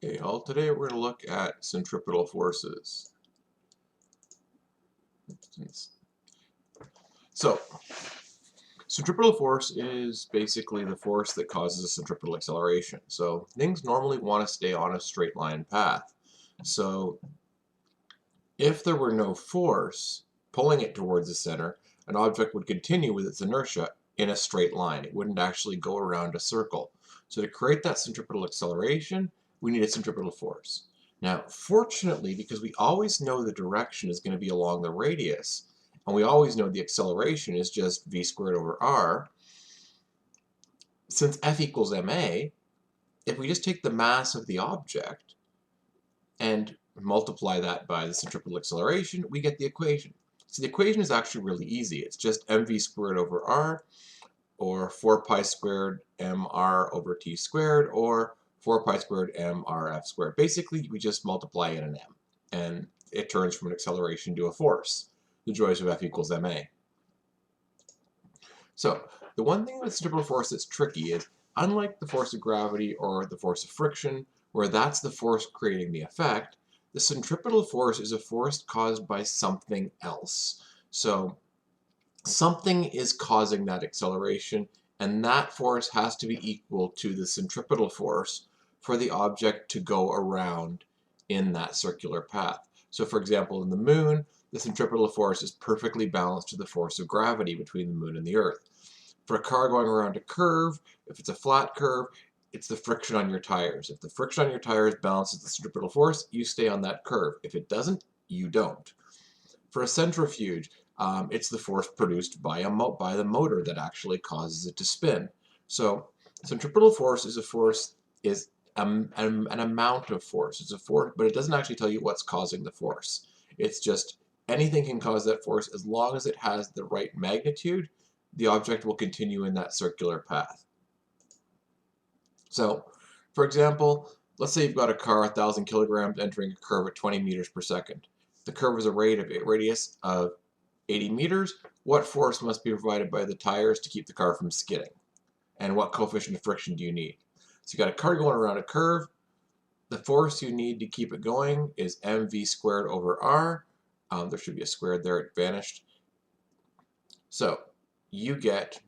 Hey all, today we're going to look at centripetal forces. So, centripetal force is basically the force that causes a centripetal acceleration. So, things normally want to stay on a straight line path. So, if there were no force pulling it towards the center, an object would continue with its inertia in a straight line. It wouldn't actually go around a circle. So, to create that centripetal acceleration, we need a centripetal force. Now, fortunately, because we always know the direction is going to be along the radius, and we always know the acceleration is just v squared over r, since F equals ma, if we just take the mass of the object and multiply that by the centripetal acceleration, we get the equation. So the equation is actually really easy. It's just mv squared over r, or 4 pi squared mr over t squared, or 4 pi squared mrf squared. Basically, we just multiply in an m, and it turns from an acceleration to a force. The joys of F equals ma. So the one thing with centripetal force that's tricky is, unlike the force of gravity or the force of friction, where that's the force creating the effect, the centripetal force is a force caused by something else. So something is causing that acceleration, and that force has to be equal to the centripetal force for the object to go around in that circular path. So for example, in the moon, the centripetal force is perfectly balanced to the force of gravity between the moon and the earth. For a car going around a curve, if it's a flat curve, it's the friction on your tires. If the friction on your tires balances the centripetal force, you stay on that curve. If it doesn't, you don't. For a centrifuge, it's the force produced by the motor that actually causes it to spin. So centripetal force is an amount of force. It's a force, but it doesn't actually tell you what's causing the force. It's just anything can cause that force as long as it has the right magnitude. The object will continue in that circular path. So, for example, let's say you've got a car 1,000 kilograms entering a curve at 20 meters per second. The curve is a radius of 80 meters. What force must be provided by the tires to keep the car from skidding? And what coefficient of friction do you need? So you got a car going around a curve. The force you need to keep it going is mv squared over r. There should be a squared there, it vanished. So you get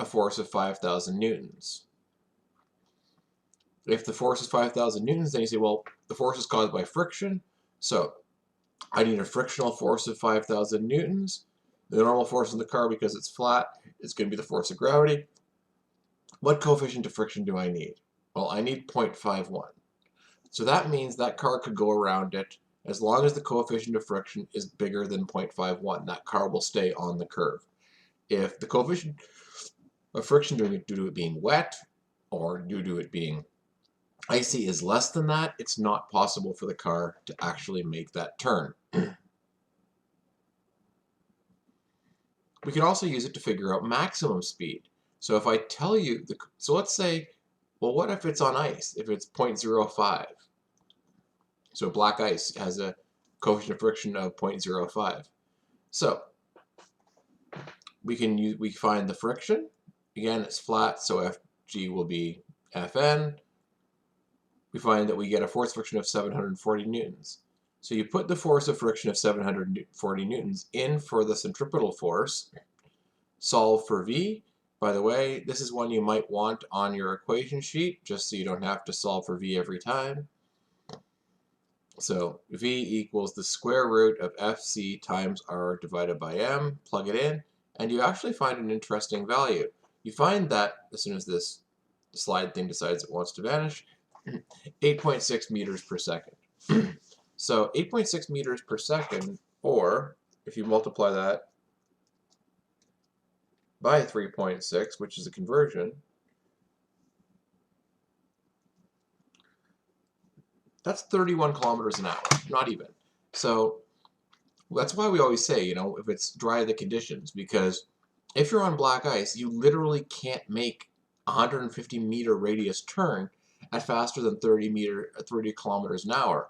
a force of 5,000 newtons. If the force is 5,000 newtons, then you say, well, the force is caused by friction, so I need a frictional force of 5,000 newtons. The normal force in the car, because it's flat, is going to be the force of gravity. What coefficient of friction do I need? Well, I need 0.51. So that means that car could go around it as long as the coefficient of friction is bigger than 0.51. That car will stay on the curve. If the coefficient of friction due to it being wet or due to it being icy is less than that, it's not possible for the car to actually make that turn. We can also use it to figure out maximum speed. So if I tell you, so let's say, well, what if it's on ice? If it's 0.05? So black ice has a coefficient of friction of 0.05. So we find the friction. Again, it's flat, so Fg will be Fn. We find that we get a force friction of 740 newtons. So you put the force of friction of 740 newtons in for the centripetal force, solve for V. By the way, this is one you might want on your equation sheet, just so you don't have to solve for V every time. So V equals the square root of Fc times R divided by M. Plug it in, and you actually find an interesting value. You find that as soon as this slide thing decides it wants to vanish, 8.6 meters per second. So 8.6 meters per second, or if you multiply that by 3.6, which is a conversion, that's 31 kilometers an hour, not even. So that's why we always say, if it's dry the conditions, because if you're on black ice, you literally can't make a 150 meter radius turn at faster than 30 kilometers an hour.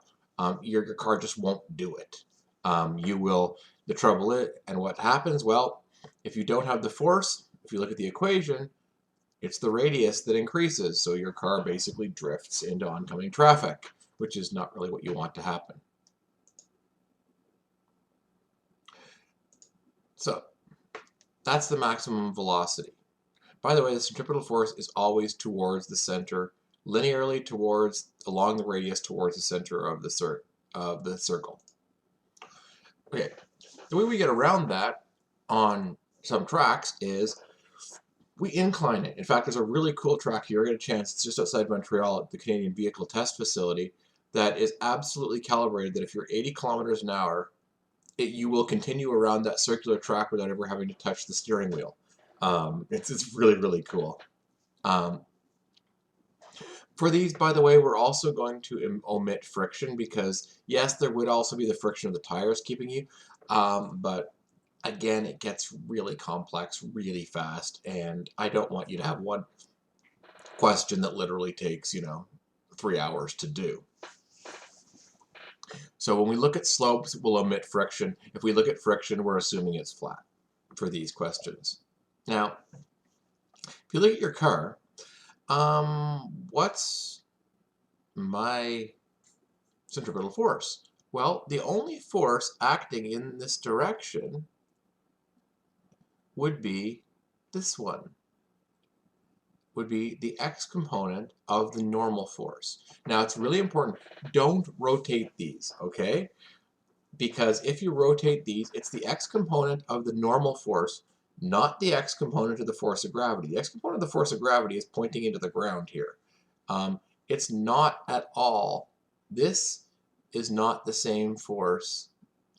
Your car just won't do it. The trouble is, and what happens? Well, if you don't have the force, if you look at the equation, it's the radius that increases, so your car basically drifts into oncoming traffic. which is not really what you want to happen. So that's the maximum velocity. By the way, the centripetal force is always towards the center, linearly towards, along the radius towards the center of the circle. Okay, the way we get around that on some tracks is we incline it. In fact, there's a really cool track here. I got a chance. It's just outside Montreal at the Canadian Vehicle Test Facility that is absolutely calibrated that if you're 80 kilometers an hour, you will continue around that circular track without ever having to touch the steering wheel. It's really, really cool. For these, by the way, we're also going to omit friction because, yes, there would also be the friction of the tires keeping you, but again, it gets really complex really fast, and I don't want you to have one question that literally takes, 3 hours to do. So when we look at slopes, we'll omit friction. If we look at friction, we're assuming it's flat for these questions. Now, if you look at your car, what's my centripetal force? Well, the only force acting in this direction would be this one, would be the x component of the normal force. Now, it's really important, don't rotate these, okay? Because if you rotate these, it's the x component of the normal force, not the x component of the force of gravity. The x component of the force of gravity is pointing into the ground here. It's not at all, this is not the same force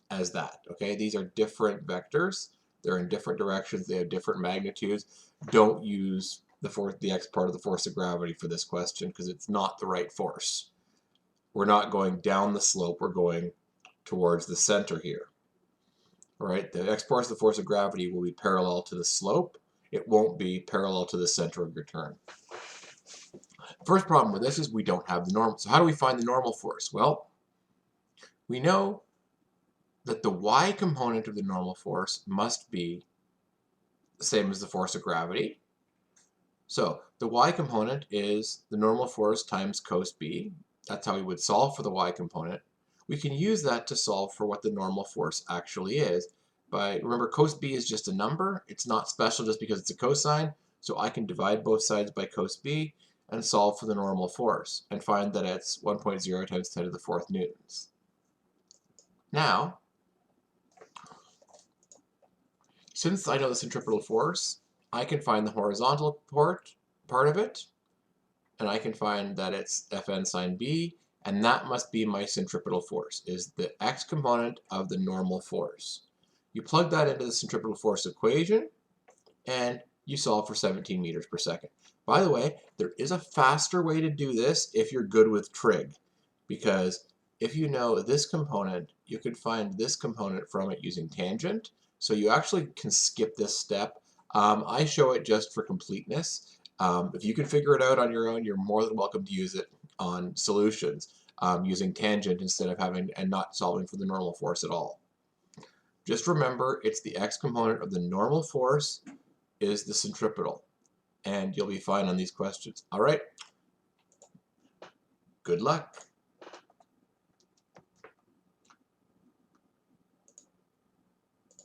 as that, okay? These are different vectors. They're in different directions. They have different magnitudes. Don't use the x part of the force of gravity for this question because it's not the right force. We're not going down the slope. We're going towards the center here. All right, the x part of the force of gravity will be parallel to the slope. It won't be parallel to the center of your turn. First problem with this is we don't have the normal. So how do we find the normal force? Well, we know that the y component of the normal force must be the same as the force of gravity. So the y component is the normal force times cos b. That's how we would solve for the y component. We can use that to solve for what the normal force actually is. Remember, cos b is just a number. It's not special just because it's a cosine. So I can divide both sides by cos b and solve for the normal force and find that it's 1.0 times 10 to the 4th newtons. Now, since I know the centripetal force, I can find the horizontal part of it, and I can find that it's Fn sine b, and that must be my centripetal force, is the x component of the normal force. You plug that into the centripetal force equation, and you solve for 17 meters per second. By the way, there is a faster way to do this if you're good with trig, because if you know this component, you could find this component from it using tangent, so you actually can skip this step. I show it just for completeness. If you can figure it out on your own, you're more than welcome to use it on solutions using tangent instead of having and not solving for the normal force at all. Just remember, it's the x component of the normal force is the centripetal, and you'll be fine on these questions. All right, good luck.